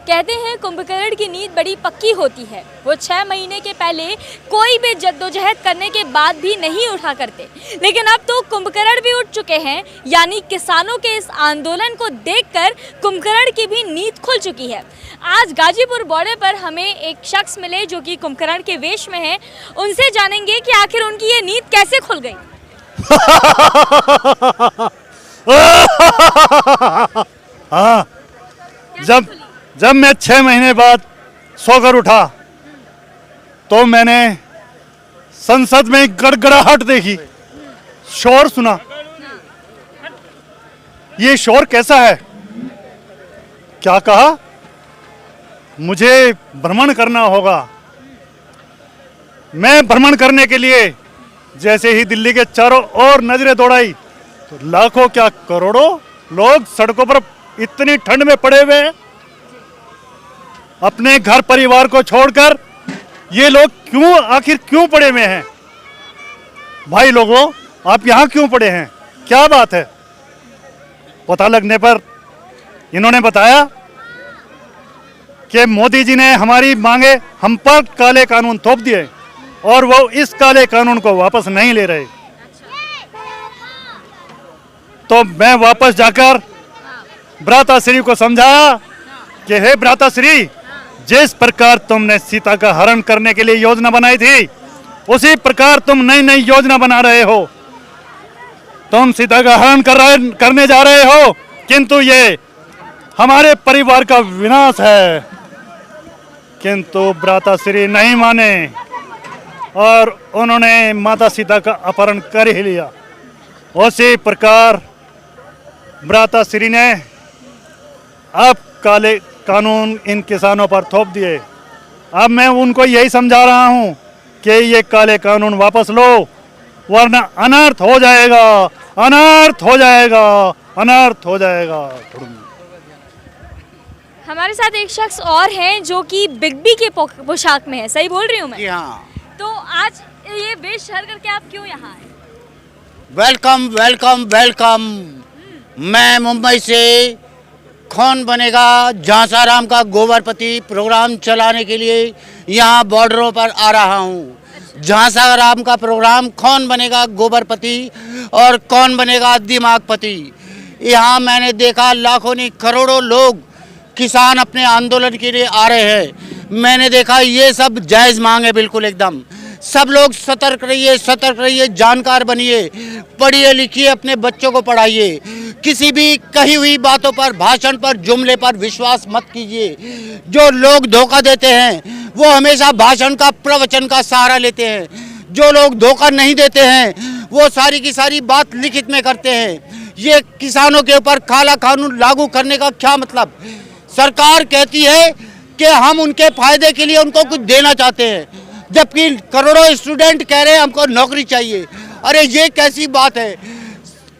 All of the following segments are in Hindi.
कहते हैं कुंभकर्ण की नींद बड़ी पक्की होती है। वो 6 महीने के पहले कोई भी जद्दोजहद करने के बाद भी नहीं उठा करते, लेकिन अब तो कुंभकर्ण भी उठ चुके हैं। यानी किसानों के इस आंदोलन को देखकर कुंभकर्ण की भी नींद खुल चुकी है। आज गाजीपुर बॉर्डर पर हमें एक शख्स मिले जो कि कुंभकर्ण के वेश में है। उनसे जानेंगे कि आखिर उनकी ये नींद कैसे खुल गई। हाँ, जब मैं 6 महीने बाद सोकर उठा तो मैंने संसद में गड़गड़ाहट देखी, शोर सुना। ये शोर कैसा है? क्या कहा? मुझे भ्रमण करना होगा। मैं भ्रमण करने के लिए जैसे ही दिल्ली के चारों ओर नजरें दौड़ाई तो लाखों क्या करोड़ों लोग सड़कों पर इतनी ठंड में पड़े हुए हैं। अपने घर परिवार को छोड़कर ये लोग आखिर क्यों पड़े हुए हैं? भाई लोगों, आप यहाँ क्यों पड़े हैं? क्या बात है? पता लगने पर इन्होंने बताया कि मोदी जी ने हमारी मांगे हम पर काले कानून थोप दिए और वो इस काले कानून को वापस नहीं ले रहे। तो मैं वापस जाकर भ्राताश्री को समझाया कि हे भ्राताश्री, जिस प्रकार तुमने सीता का हरण करने के लिए योजना बनाई थी उसी प्रकार तुम नई नई योजना बना रहे हो। तुम सीता का हरण करने जा रहे हो, किंतु ये हमारे परिवार का विनाश है। किंतु भ्राताश्री नहीं माने और उन्होंने माता सीता का अपहरण कर ही लिया। उसी प्रकार भ्राताश्री ने अब काले कानून इन किसानों पर थोप दिए। अब मैं उनको यही समझा रहा हूं कि ये काले कानून वापस लो, वरना अनर्थ हो जाएगा, अनर्थ हो जाएगा, अनर्थ हो जाएगा। हमारे साथ एक शख्स और हैं जो कि बिग बी के पोशाक में है। सही बोल रही हूँ मैं? हाँ। तो आज ये वेश हर करके आप क्यों यहाँ आए? Welcome welcome welcome. मैं मुंबई से कौन बनेगा झांसाराम का गोबरपति प्रोग्राम चलाने के लिए यहाँ बॉर्डरों पर आ रहा हूँ। झांसाराम का प्रोग्राम कौन बनेगा गोबरपति और कौन बनेगा दिमागपति। यहाँ मैंने देखा लाखों नहीं करोड़ों लोग किसान अपने आंदोलन के लिए आ रहे हैं। मैंने देखा ये सब जायज़ मांग है, बिल्कुल एकदम। सब लोग सतर्क रहिए, जानकार बनिए, पढ़िए लिखिए, अपने बच्चों को पढ़ाइए। किसी भी कही हुई बातों पर, भाषण पर, जुमले पर विश्वास मत कीजिए। जो लोग धोखा देते हैं वो हमेशा भाषण का, प्रवचन का सहारा लेते हैं। जो लोग धोखा नहीं देते हैं वो सारी की सारी बात लिखित में करते हैं। ये किसानों के ऊपर काला कानून लागू करने का क्या मतलब? सरकार कहती है कि हम उनके फायदे के लिए उनको कुछ देना चाहते हैं, जबकि करोड़ों स्टूडेंट कह रहे हैं हमको नौकरी चाहिए। अरे ये कैसी बात है?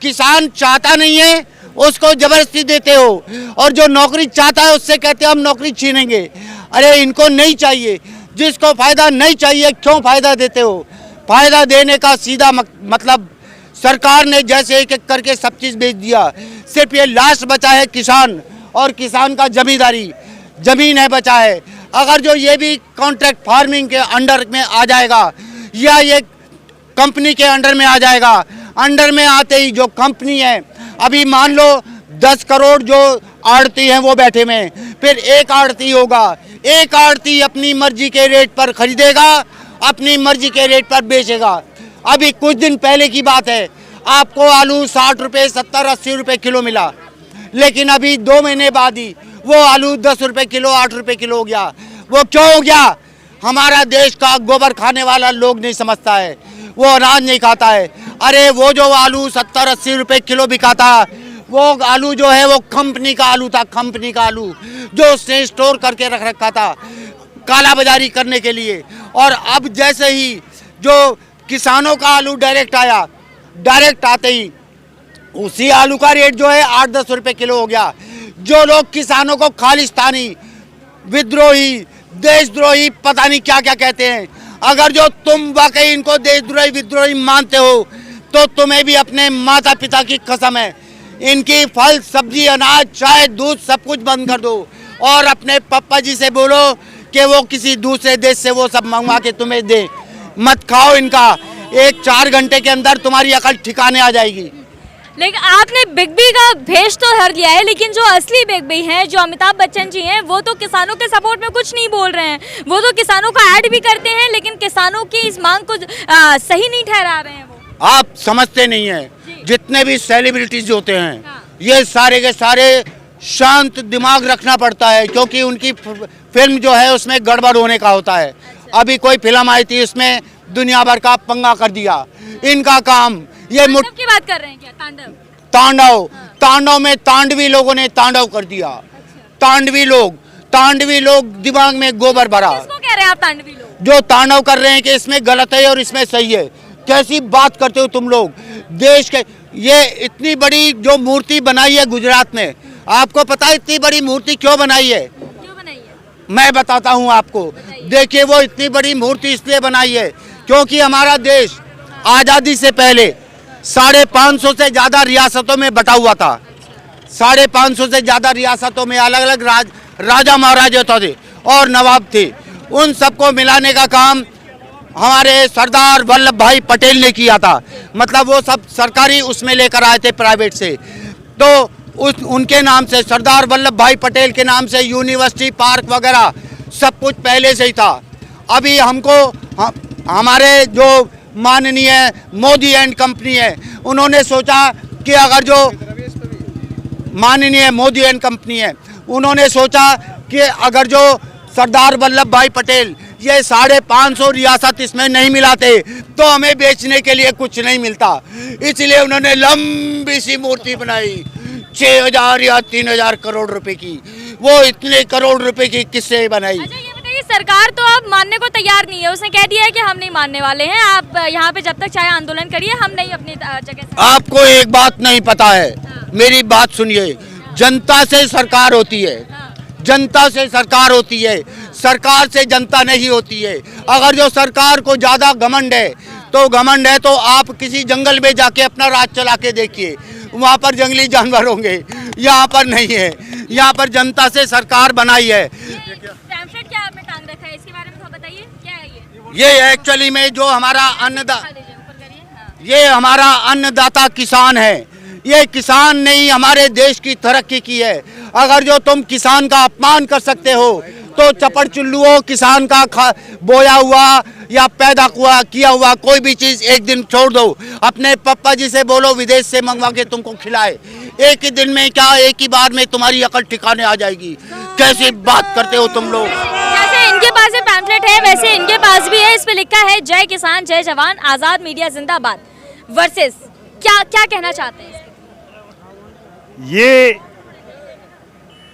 किसान चाहता नहीं है उसको जबरदस्ती देते हो, और जो नौकरी चाहता है उससे कहते हैं हम नौकरी छीनेंगे। अरे इनको नहीं चाहिए। जिसको फायदा नहीं चाहिए क्यों फायदा देते हो? फायदा देने का सीधा मतलब सरकार ने जैसे एक एक करके सब चीज़ बेच दिया। सिर्फ ये लास्ट बचा है किसान, और किसान का जमींदारी, जमीन है बचा है। अगर जो ये भी कॉन्ट्रैक्ट फार्मिंग के अंडर में आ जाएगा या ये कंपनी के अंडर में आ जाएगा, अंडर में आते ही जो कंपनी है, अभी मान लो 10 करोड़ जो आड़ती हैं वो बैठे में, फिर एक आड़ती होगा, एक आड़ती अपनी मर्जी के रेट पर खरीदेगा, अपनी मर्जी के रेट पर बेचेगा। अभी कुछ दिन पहले की बात है, आपको आलू 60 रुपये, 70, 80 रुपये किलो मिला, लेकिन अभी 2 महीने बाद ही वो आलू 10 रुपये किलो, 8 रुपये किलो हो गया। वो क्यों हो गया? हमारा देश का गोबर खाने वाला लोग नहीं समझता है, वो अनाज नहीं खाता है। अरे वो जो आलू 70-80 रुपये किलो बिका था, वो आलू जो है वो कंपनी का आलू था, कंपनी का आलू जो उसने स्टोर करके रख रखा था काला बाजारी करने के लिए। और अब जैसे ही जो किसानों का आलू डायरेक्ट आया, डायरेक्ट आते ही उसी आलू का रेट जो है 8-10 रुपये किलो हो गया। जो लोग किसानों को खालिस्तानी, विद्रोही, देशद्रोही, पता नहीं क्या क्या कहते हैं, अगर जो तुम वाकई इनको देशद्रोही, विद्रोही मानते हो तो तुम्हें भी अपने माता पिता की कसम है, इनकी फल, सब्जी, अनाज, चाय, दूध सब कुछ बंद कर दो और अपने पापा जी से बोलो कि वो किसी दूसरे देश से वो सब मंगवा के तुम्हें दे। मत खाओ इनका, एक 4 घंटे के अंदर तुम्हारी अकल ठिकाने आ जाएगी। लेकिन आपने बिग बी का भेष तो हर लिया है, लेकिन जो असली बिग बी हैं, जो अमिताभ बच्चन जी हैं, वो तो किसानों के सपोर्ट में कुछ नहीं बोल रहे हैं। वो तो किसानों का ऐड भी करते हैं, लेकिन किसानों की इस मांग को सही नहीं ठहरा रहे हैं वो। आप समझते नहीं हैं, जितने भी सेलिब्रिटीज होते हैं, हाँ। ये सारे के सारे शांत दिमाग रखना पड़ता है, क्योंकि उनकी फिल्म जो है उसमें गड़बड़ होने का होता है। अभी कोई फिल्म आई थी, उसमें दुनिया भर का पंगा कर दिया। इनका काम ये तांडव की बात कर रहे हैं क्या? तांडव, तांडव, तांडव में तांडवी लोगों ने तांडव कर दिया। तांडवी लोग दिमाग में गोबर भरा। किसको कह रहे हैं आप तांडवी लोग? जो तांडव कर रहे हैं कि इसमें गलत है और इसमें सही है। कैसी बात करते हो तुम लोग? देश के ये इतनी बड़ी जो मूर्ति बनाई है गुजरात में, आपको पता है इतनी बड़ी मूर्ति क्यों बनाई है? क्यों बनाई है? मैं बताता हूँ आपको। देखिए, वो इतनी बड़ी मूर्ति इसलिए बनाई है क्योंकि हमारा देश आज़ादी से पहले 550 से ज़्यादा रियासतों में बटा हुआ था। 550 से ज़्यादा रियासतों में अलग अलग राजा महाराजा थे और नवाब थे। उन सबको मिलाने का काम हमारे सरदार वल्लभ भाई पटेल ने किया था। मतलब वो सब सरकारी उसमें लेकर आए थे, प्राइवेट से। तो उनके नाम से, सरदार वल्लभ भाई पटेल के नाम से यूनिवर्सिटी, पार्क वगैरह सब कुछ पहले से ही था। अभी हमको हमारे जो माननीय मोदी एंड कंपनी है, उन्होंने सोचा कि अगर जो माननीय मोदी एंड कंपनी है, उन्होंने सोचा कि अगर जो सरदार वल्लभ भाई पटेल ये 550 रियासत इसमें नहीं मिलाते तो हमें बेचने के लिए कुछ नहीं मिलता। इसलिए उन्होंने लंबी सी मूर्ति बनाई, 6,000 या 3,000 करोड़ रुपए की। वो इतने करोड़ रुपए की किससे बनाई? अच्छा, ये बताइए, सरकार तो अब मानने को तैयार नहीं है। उसने कह दिया है कि हम नहीं मानने वाले हैं, आप यहाँ पे जब तक चाहे आंदोलन करिए, हम नहीं अपनी जगह से। आपको एक बात नहीं पता है, मेरी बात सुनिए। जनता से सरकार होती है, जनता से सरकार होती है, सरकार से जनता नहीं होती है। अगर जो सरकार को ज्यादा घमंड है तो आप किसी जंगल में जाके अपना राज चला के देखिए, वहाँ पर जंगली जानवर होंगे। यहाँ पर नहीं है, यहाँ पर जनता से सरकार बनाई है। पैम्फलेट क्या आपने टांग रखा है, इसके बारे में थोड़ा बताइए, क्या है ये? ये एक्चुअली में जो हमारा ये हमारा अन्नदाता किसान है। ये किसान ने ही हमारे देश की तरक्की की है। अगर जो तुम किसान का अपमान कर सकते हो तो चपड़ चुल्लुओं किसान का बोया हुआ या पैदा किया हुआ कोई भी चीज एक दिन छोड़ दो। अपने पापा जी से बोलो विदेश से मंगवा के तुमको खिलाए। एक ही दिन में क्या, एक ही बार में तुम्हारी अकल ठिकाने आ जाएगी। कैसी बात करते हो तुम लोग? जैसे इनके पास ये पैम्फलेट है, वैसे इनके पास भी है। इस पे लिखा है जय किसान जय जवान, आजाद मीडिया जिंदाबाद वर्सेस। क्या क्या कहना चाहते हैं? ये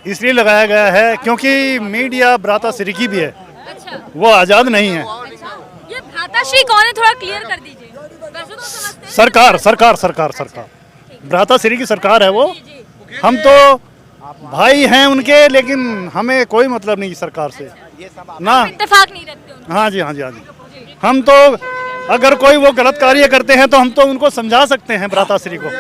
इसलिए लगाया गया है क्योंकि मीडिया भ्राताश्री की भी है। अच्छा, वो आज़ाद नहीं है। अच्छा, ये भ्राताश्री कौन है, थोड़ा क्लियर कर दीजिए। वैसे तो समझते हैं। सरकार भ्राताश्री की सरकार है वो। हम तो भाई हैं उनके, लेकिन हमें कोई मतलब नहीं सरकार से ना। इत्तेफाक नहीं रखते उनके। हाँ जी। हम तो अगर कोई वो गलत कार्य करते हैं तो हम तो उनको समझा सकते हैं भ्राताश्री को।